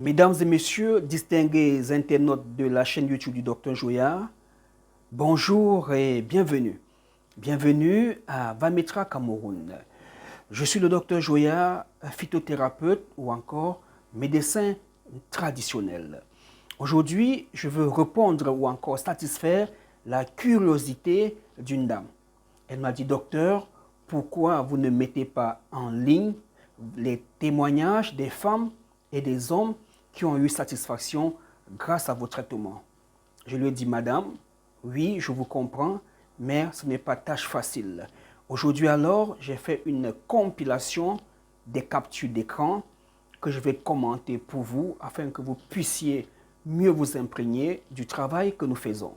Mesdames et messieurs, distingués internautes de la chaîne YouTube du Dr Joya, bonjour et bienvenue. Bienvenue à Vametra, Cameroun. Je suis le Dr Joya, phytothérapeute ou encore médecin traditionnel. Aujourd'hui, je veux répondre ou encore satisfaire la curiosité d'une dame. Elle m'a dit, docteur, pourquoi vous ne mettez pas en ligne les témoignages des femmes et des hommes qui ont eu satisfaction grâce à vos traitements? Je lui ai dit, madame, oui, je vous comprends, mais ce n'est pas tâche facile. Aujourd'hui alors, j'ai fait une compilation des captures d'écran que je vais commenter pour vous afin que vous puissiez mieux vous imprégner du travail que nous faisons.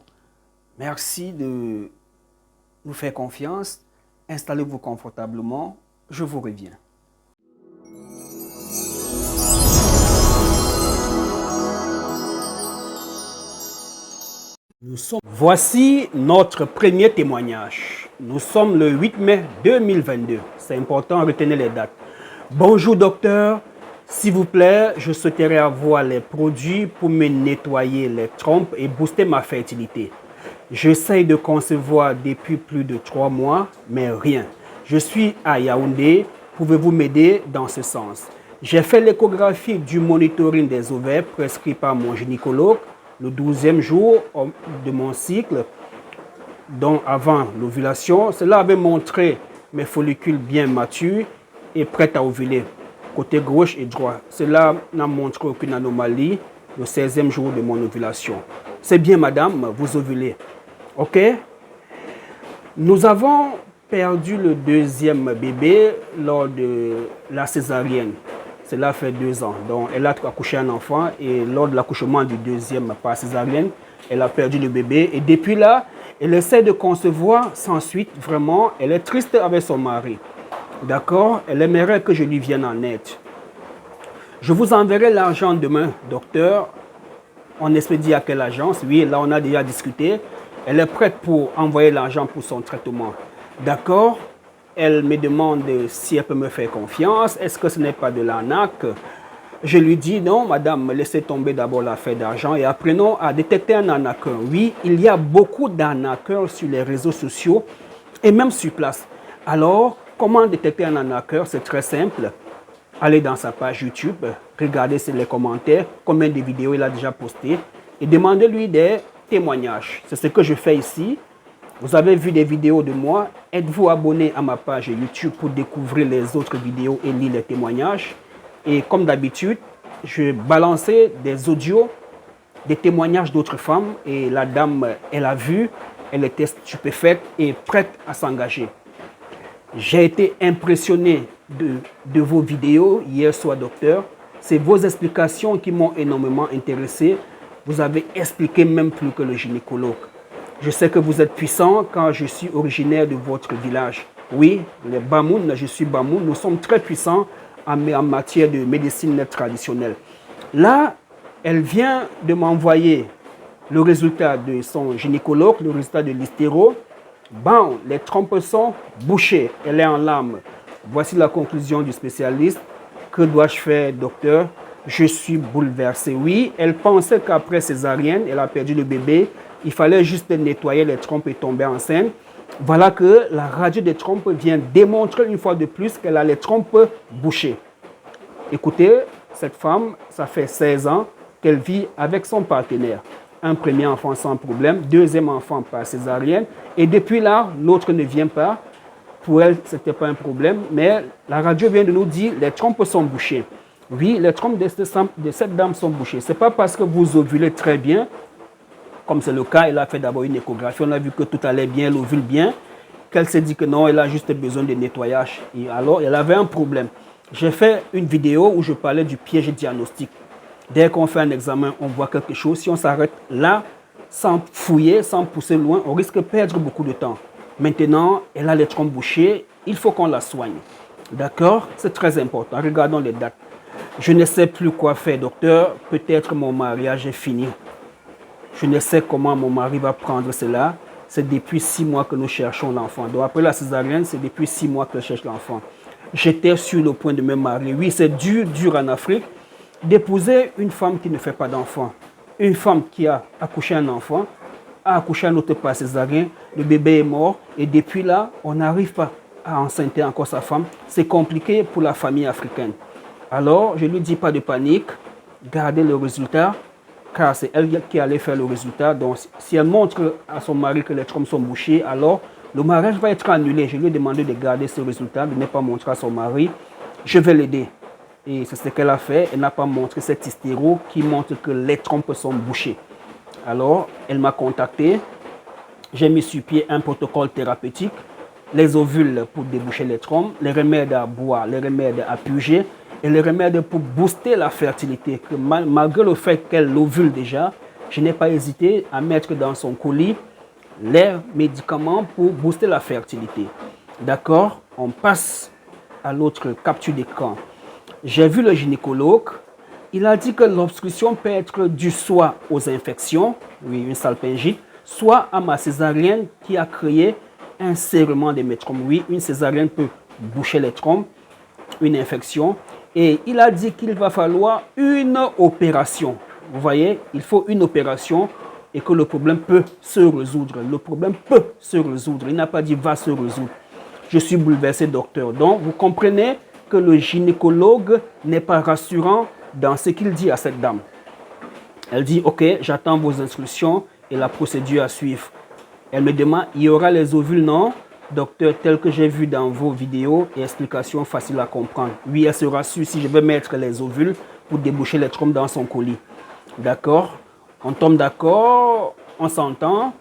Merci de nous faire confiance. Installez-vous confortablement. Je vous reviens. Voici notre premier témoignage. Nous sommes le 8 mai 2022. C'est important, retenez les dates. Bonjour docteur, s'il vous plaît, je souhaiterais avoir les produits pour me nettoyer les trompes et booster ma fertilité. J'essaye de concevoir depuis plus de 3 mois, mais rien. Je suis à Yaoundé. Pouvez-vous m'aider dans ce sens? J'ai fait l'échographie du monitoring des ovaires prescrit par mon gynécologue le 12e jour de mon cycle, donc avant l'ovulation. Cela avait montré mes follicules bien matures et prêts à ovuler, côté gauche et droit. Cela n'a montré aucune anomalie le 16e jour de mon ovulation. C'est bien, madame, vous ovulez. OK? Nous avons perdu le deuxième bébé lors de la césarienne. Cela fait 2 ans. Donc, elle a accouché un enfant et lors de l'accouchement du deuxième par césarienne, elle a perdu le bébé. Et depuis là, elle essaie de concevoir sans suite. Vraiment, elle est triste avec son mari. D'accord? Elle aimerait que je lui vienne en aide. Je vous enverrai l'argent demain, docteur. On expédie à quelle agence? Oui, là, on a déjà discuté. Elle est prête pour envoyer l'argent pour son traitement. D'accord? Elle me demande si elle peut me faire confiance. Est-ce que ce n'est pas de l'arnaque? Je lui dis non, madame, laissez tomber d'abord l'affaire d'argent et apprenons à détecter un arnaqueur. Oui, il y a beaucoup d'arnaqueurs sur les réseaux sociaux et même sur place. Alors, comment détecter un arnaqueur? C'est très simple. Allez dans sa page YouTube, regardez les commentaires, combien de vidéos il a déjà posté et demandez-lui des témoignages. C'est ce que je fais ici. Vous avez vu des vidéos de moi. Êtes-vous abonné à ma page YouTube pour découvrir les autres vidéos et lire les témoignages? Et comme d'habitude, je vais balancer des audios, des témoignages d'autres femmes. Et la dame, elle a vu, elle était stupéfaite et prête à s'engager. J'ai été impressionné de vos vidéos hier soir, docteur. C'est vos explications qui m'ont énormément intéressé. Vous avez expliqué même plus que le gynécologue. Je sais que vous êtes puissant quand je suis originaire de votre village. Oui, les Bamoun, je suis Bamoun, nous sommes très puissants en matière de médecine traditionnelle. Là, elle vient de m'envoyer le résultat de son gynécologue, le résultat de l'hystéro. Bon, les trompes sont bouchées, elle est en larmes. Voici la conclusion du spécialiste. Que dois-je faire, docteur? Je suis bouleversé. Oui, elle pensait qu'après césarienne, elle a perdu le bébé. Il fallait juste nettoyer les trompes et tomber enceinte. Voilà que la radio des trompes vient démontrer une fois de plus qu'elle a les trompes bouchées. Écoutez, cette femme, ça fait 16 ans qu'elle vit avec son partenaire. Un premier enfant sans problème, deuxième enfant par césarienne. Et depuis là, l'autre ne vient pas. Pour elle, ce n'était pas un problème. Mais la radio vient de nous dire les trompes sont bouchées. Oui, les trompes de cette dame sont bouchées. Ce n'est pas parce que vous ovulez très bien, comme c'est le cas, elle a fait d'abord une échographie, on a vu que tout allait bien, elle ovule bien, qu'elle s'est dit que non, elle a juste besoin de nettoyage. Et alors, elle avait un problème. J'ai fait une vidéo où je parlais du piège diagnostic. Dès qu'on fait un examen, on voit quelque chose. Si on s'arrête là, sans fouiller, sans pousser loin, on risque de perdre beaucoup de temps. Maintenant, elle a les trompes bouchées, il faut qu'on la soigne. D'accord? C'est très important. Regardons les dates. Je ne sais plus quoi faire, docteur. Peut-être mon mariage est fini. Je ne sais comment mon mari va prendre cela. C'est depuis 6 mois que nous cherchons l'enfant. Donc après la césarienne, c'est depuis 6 mois que je cherche l'enfant. J'étais sur le point de me marier. Oui, c'est dur en Afrique. d'épouser une femme qui ne fait pas d'enfant. Une femme qui a accouché un enfant, a accouché un autre par césarien, le bébé est mort et depuis là, on n'arrive pas à enceinter encore sa femme. C'est compliqué pour la famille africaine. Alors, je lui dis pas de panique, gardez le résultat, car c'est elle qui allait faire le résultat. Donc, si elle montre à son mari que les trompes sont bouchées, alors le mariage va être annulé. Je lui ai demandé de garder ce résultat, de ne pas montrer à son mari. Je vais l'aider. Et c'est ce qu'elle a fait. Elle n'a pas montré cet hystéro qui montre que les trompes sont bouchées. Alors, elle m'a contacté. J'ai mis sur pied un protocole thérapeutique. Les ovules pour déboucher les trompes, les remèdes à boire, les remèdes à puger et les remèdes pour booster la fertilité. Que malgré le fait qu'elle ovule déjà, je n'ai pas hésité à mettre dans son colis les médicaments pour booster la fertilité. D'accord? On passe à l'autre capture d'écran. J'ai vu le gynécologue. Il a dit que l'obstruction peut être due soit aux infections, oui, une salpingite, soit à ma césarienne qui a créé un serrement de mes trompes. Oui, une césarienne peut boucher les trompes, une infection. Et il a dit qu'il va falloir une opération. Vous voyez, il faut une opération et que le problème peut se résoudre. Le problème peut se résoudre. Il n'a pas dit va se résoudre. Je suis bouleversé, docteur. Donc, vous comprenez que le gynécologue n'est pas rassurant dans ce qu'il dit à cette dame. Elle dit, ok, j'attends vos instructions et la procédure à suivre. Elle me demande, il y aura les ovules, non? Docteur, tel que j'ai vu dans vos vidéos et explications faciles à comprendre. Oui, elle se rassure si je vais mettre les ovules pour déboucher les trompes dans son colis. D'accord? On tombe d'accord, on s'entend.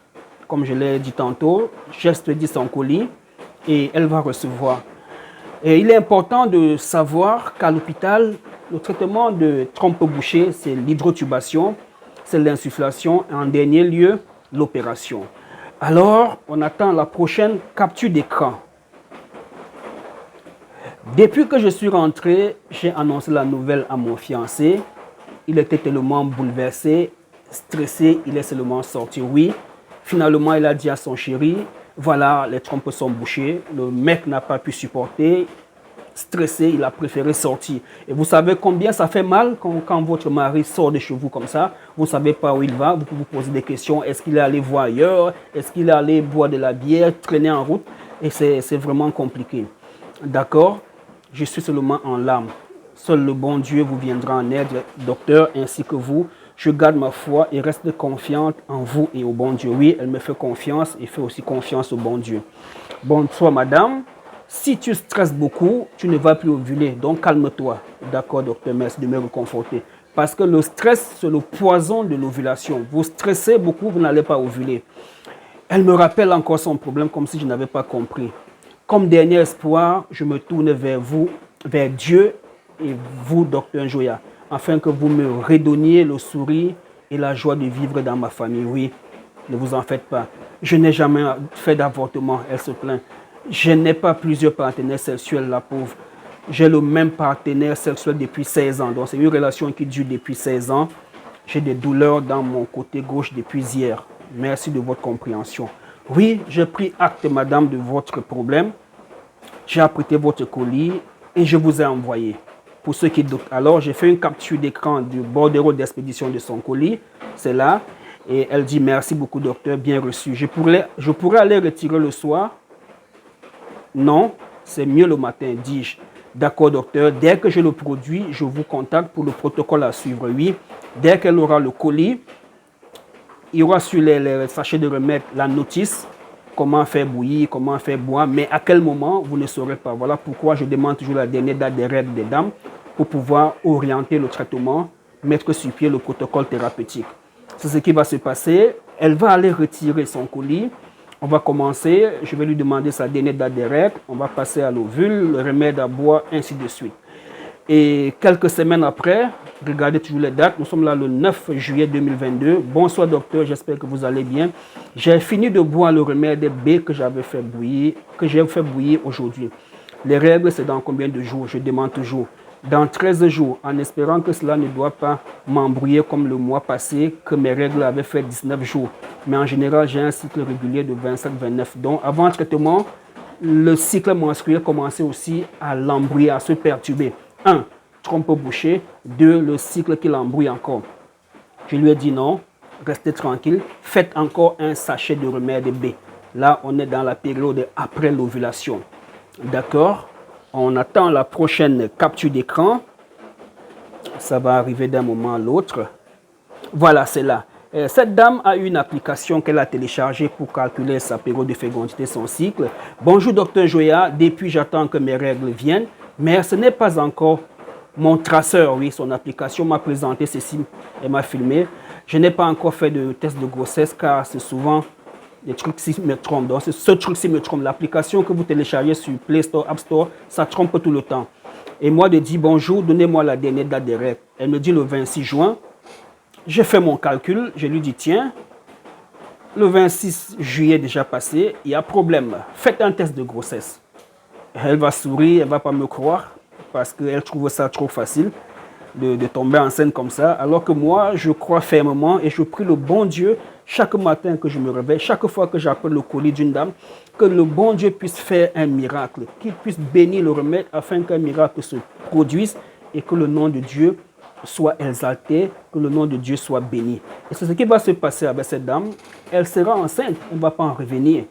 Comme je l'ai dit tantôt, j'expédie son colis et elle va recevoir. Et il est important de savoir qu'à l'hôpital, le traitement de trompe bouchée, c'est l'hydrotubation, c'est l'insufflation et en dernier lieu, l'opération. Alors, on attend la prochaine capture d'écran. Depuis que je suis rentré, j'ai annoncé la nouvelle à mon fiancé. Il était tellement bouleversé, stressé, il est seulement sorti. Oui, finalement, il a dit à son chéri, voilà, les trompes sont bouchées. Le mec n'a pas pu supporter. Stressé, il a préféré sortir. Et vous savez combien ça fait mal quand votre mari sort de chez vous comme ça. Vous ne savez pas où il va. Vous pouvez vous poser des questions. Est-ce qu'il est allé voir ailleurs? Est-ce qu'il est allé boire de la bière, traîner en route? Et c'est vraiment compliqué. D'accord? Je suis seulement en larmes. Seul le bon Dieu vous viendra en aide, docteur, ainsi que vous. Je garde ma foi et reste confiante en vous et au bon Dieu. Oui, elle me fait confiance et fait aussi confiance au bon Dieu. Bonsoir, madame. Si tu stresses beaucoup, tu ne vas plus ovuler. Donc, calme-toi. D'accord, docteur, merci de me réconforter. Parce que le stress, c'est le poison de l'ovulation. Vous stressez beaucoup, vous n'allez pas ovuler. Elle me rappelle encore son problème comme si je n'avais pas compris. Comme dernier espoir, je me tourne vers vous, vers Dieu et vous, docteur Njoya, afin que vous me redonniez le sourire et la joie de vivre dans ma famille. Oui, ne vous en faites pas. Je n'ai jamais fait d'avortement, elle se plaint. Je n'ai pas plusieurs partenaires sexuels, la pauvre. J'ai le même partenaire sexuel depuis 16 ans. Donc, c'est une relation qui dure depuis 16 ans. J'ai des douleurs dans mon côté gauche depuis hier. Merci de votre compréhension. Oui, j'ai pris acte, madame, de votre problème. J'ai apprêté votre colis et je vous ai envoyé. Pour ceux qui doutent. Alors, j'ai fait une capture d'écran du bordereau d'expédition de son colis. C'est là. Et elle dit, merci beaucoup, docteur, bien reçu. Je pourrais aller retirer le soir. Non, c'est mieux le matin, dis-je. D'accord, docteur. Dès que je le produis, je vous contacte pour le protocole à suivre. Oui, dès qu'elle aura le colis, il y aura sur les sachets de remède la notice, comment faire bouillir, comment faire boire, mais à quel moment, vous ne saurez pas. Voilà pourquoi je demande toujours la dernière date des règles des dames pour pouvoir orienter le traitement, mettre sur pied le protocole thérapeutique. C'est ce qui va se passer. Elle va aller retirer son colis. On va commencer, je vais lui demander sa dernière date des règles, on va passer à l'ovule, le remède à boire, ainsi de suite. Et quelques semaines après, regardez toujours les dates, nous sommes là le 9 juillet 2022. Bonsoir docteur, j'espère que vous allez bien. J'ai fini de boire le remède B que j'ai fait bouillir aujourd'hui. Les règles, c'est dans combien de jours? Je demande toujours. Dans 13 jours, en espérant que cela ne doit pas m'embrouiller comme le mois passé, que mes règles avaient fait 19 jours. Mais en général, j'ai un cycle régulier de 25-29. Donc, avant le traitement, le cycle menstruel commençait aussi à l'embrouiller, à se perturber. 1. trompe bouchée. 2, le cycle qui l'embrouille encore. Je lui ai dit non, restez tranquille, faites encore un sachet de remède B. Là, on est dans la période après l'ovulation. D'accord? On attend la prochaine capture d'écran. Ça va arriver d'un moment à l'autre. Voilà, c'est là. Cette dame a une application qu'elle a téléchargée pour calculer sa période de fécondité, son cycle. Bonjour, docteur Joya. Depuis, j'attends que mes règles viennent, mais ce n'est pas encore mon traceur. Oui, son application m'a présenté ceci et m'a filmé. Je n'ai pas encore fait de test de grossesse car c'est souvent des trucs qui me trompent. Donc, ce truc-ci me trompe. L'application que vous téléchargez sur Play Store, App Store, ça trompe tout le temps. Et moi, de dire bonjour, donnez-moi la dernière date des règles. Elle me dit le 26 juin. J'ai fait mon calcul, je lui dis tiens, le 26 juillet déjà passé, il y a problème. Faites un test de grossesse. Elle va sourire, elle ne va pas me croire parce qu'elle trouve ça trop facile de tomber enceinte comme ça. Alors que moi, je crois fermement et je prie le bon Dieu chaque matin que je me réveille, chaque fois que j'appelle le colis d'une dame, que le bon Dieu puisse faire un miracle, qu'il puisse bénir le remède afin qu'un miracle se produise et que le nom de Dieu soit exalté, que le nom de Dieu soit béni. Et c'est ce qui va se passer avec cette dame. Elle sera enceinte, elle ne va pas en revenir.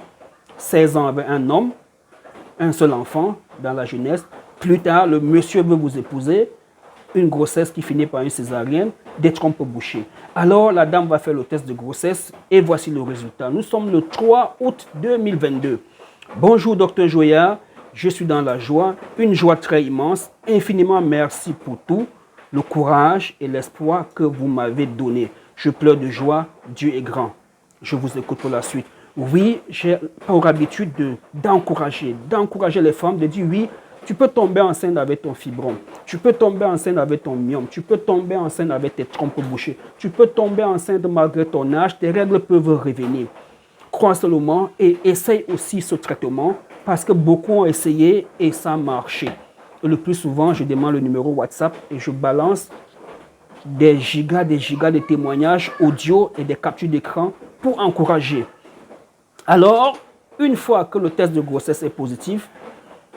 16 ans avec un homme, un seul enfant dans la jeunesse. Plus tard, le monsieur veut vous épouser, une grossesse qui finit par une césarienne, des trompes bouchées. Alors, la dame va faire le test de grossesse et voici le résultat. Nous sommes le 3 août 2022. Bonjour, docteur Joya. Je suis dans la joie, une joie très immense. Infiniment merci pour tout. Le courage et l'espoir que vous m'avez donné. Je pleure de joie, Dieu est grand. Je vous écoute pour la suite. Oui, j'ai pour habitude d'encourager les femmes, de dire oui, tu peux tomber enceinte avec ton fibrome, tu peux tomber enceinte avec ton myome, tu peux tomber enceinte avec tes trompes bouchées, tu peux tomber enceinte malgré ton âge, tes règles peuvent revenir. Crois seulement et essaye aussi ce traitement parce que beaucoup ont essayé et ça a marché. Le plus souvent, je demande le numéro WhatsApp et je balance des gigas de témoignages audio et des captures d'écran pour encourager. Alors, une fois que le test de grossesse est positif,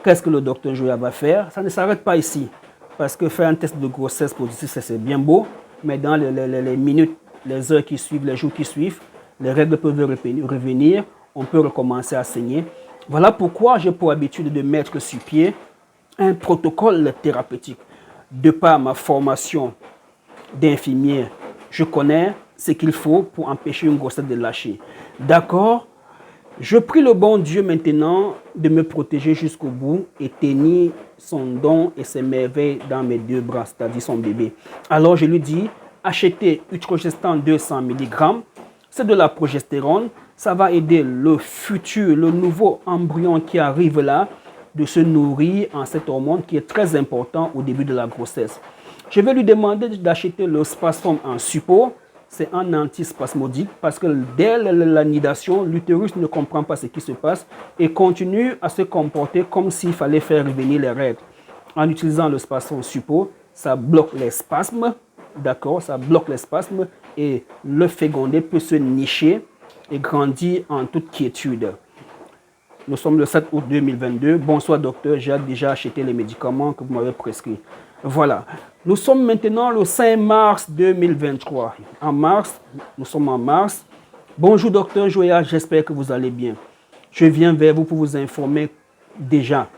qu'est-ce que le docteur Joya va faire? Ça ne s'arrête pas ici. Parce que faire un test de grossesse positif, c'est bien beau, mais dans les minutes, les heures qui suivent, les jours qui suivent, les règles peuvent revenir, on peut recommencer à saigner. Voilà pourquoi j'ai pour habitude de mettre sur pied un protocole thérapeutique. De par ma formation d'infirmière, je connais ce qu'il faut pour empêcher une grossesse de lâcher. D'accord? Je prie le bon Dieu maintenant de me protéger jusqu'au bout et tenir son don et ses merveilles dans mes deux bras, c'est-à-dire son bébé. Alors je lui dis, achetez Utrogestan 200 mg, c'est de la progestérone, ça va aider le futur, le nouveau embryon qui arrive là, de se nourrir en cette hormone qui est très important au début de la grossesse. Je vais lui demander d'acheter le Spasform en support. C'est un antispasmodique parce que dès la nidation, l'utérus ne comprend pas ce qui se passe et continue à se comporter comme s'il fallait faire revenir les règles. En utilisant le Spasform support, ça bloque les spasmes, d'accord, ça bloque les spasmes et le fécondé peut se nicher et grandir en toute quiétude. Nous sommes le 7 août 2022. Bonsoir docteur, j'ai déjà acheté les médicaments que vous m'avez prescrits. Voilà. Nous sommes maintenant le 5 mars 2023. En mars, nous sommes en mars. Bonjour docteur Joya, j'espère que vous allez bien. Je viens vers vous pour vous informer déjà.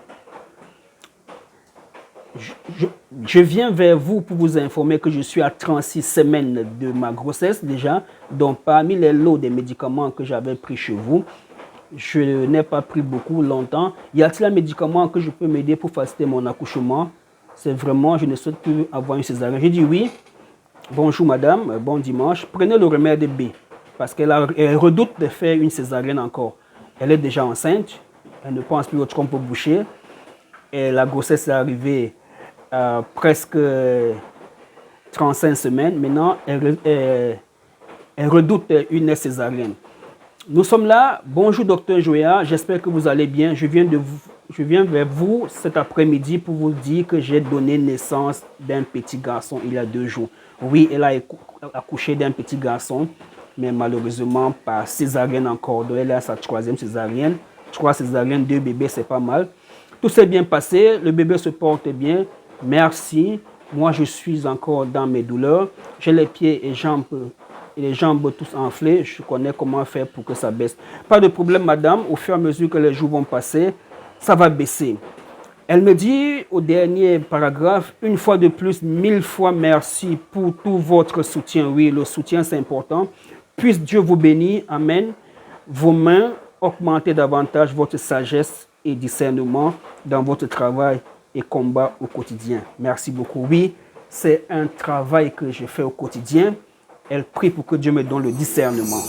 Je viens vers vous pour vous informer que je suis à 36 semaines de ma grossesse déjà. Donc parmi les lots des médicaments que j'avais pris chez vous, je n'ai pas pris beaucoup longtemps. Y a-t-il un médicament que je peux m'aider pour faciliter mon accouchement? C'est vraiment, je ne souhaite plus avoir une césarienne. J'ai dit oui. Bonjour madame, bon dimanche. Prenez le remède B. Parce qu'elle redoute de faire une césarienne encore. Elle est déjà enceinte. Elle ne pense plus aux trompes bouchées. Et la grossesse est arrivée à presque 35 semaines. Maintenant, elle redoute une césarienne. Nous sommes là. Bonjour docteur Joya, j'espère que vous allez bien. Je viens vers vous cet après-midi pour vous dire que j'ai donné naissance d'un petit garçon il y a 2 jours. Oui, elle a accouché d'un petit garçon, mais malheureusement par césarienne encore. Donc elle a sa 3e césarienne. 3 césariennes, 2 bébés, c'est pas mal. Tout s'est bien passé, le bébé se porte bien. Merci. Moi, je suis encore dans mes douleurs. J'ai les pieds et les jambes tous enflées. Je connais comment faire pour que ça baisse. Pas de problème, madame. Au fur et à mesure que les jours vont passer, ça va baisser. Elle me dit au dernier paragraphe, une fois de plus, 1000 fois merci pour tout votre soutien. Oui, le soutien, c'est important. Puisse Dieu vous bénir. Amen. Vos mains augmenter davantage votre sagesse et discernement dans votre travail et combat au quotidien. Merci beaucoup. Oui, c'est un travail que je fais au quotidien. Elle prie pour que Dieu me donne le discernement.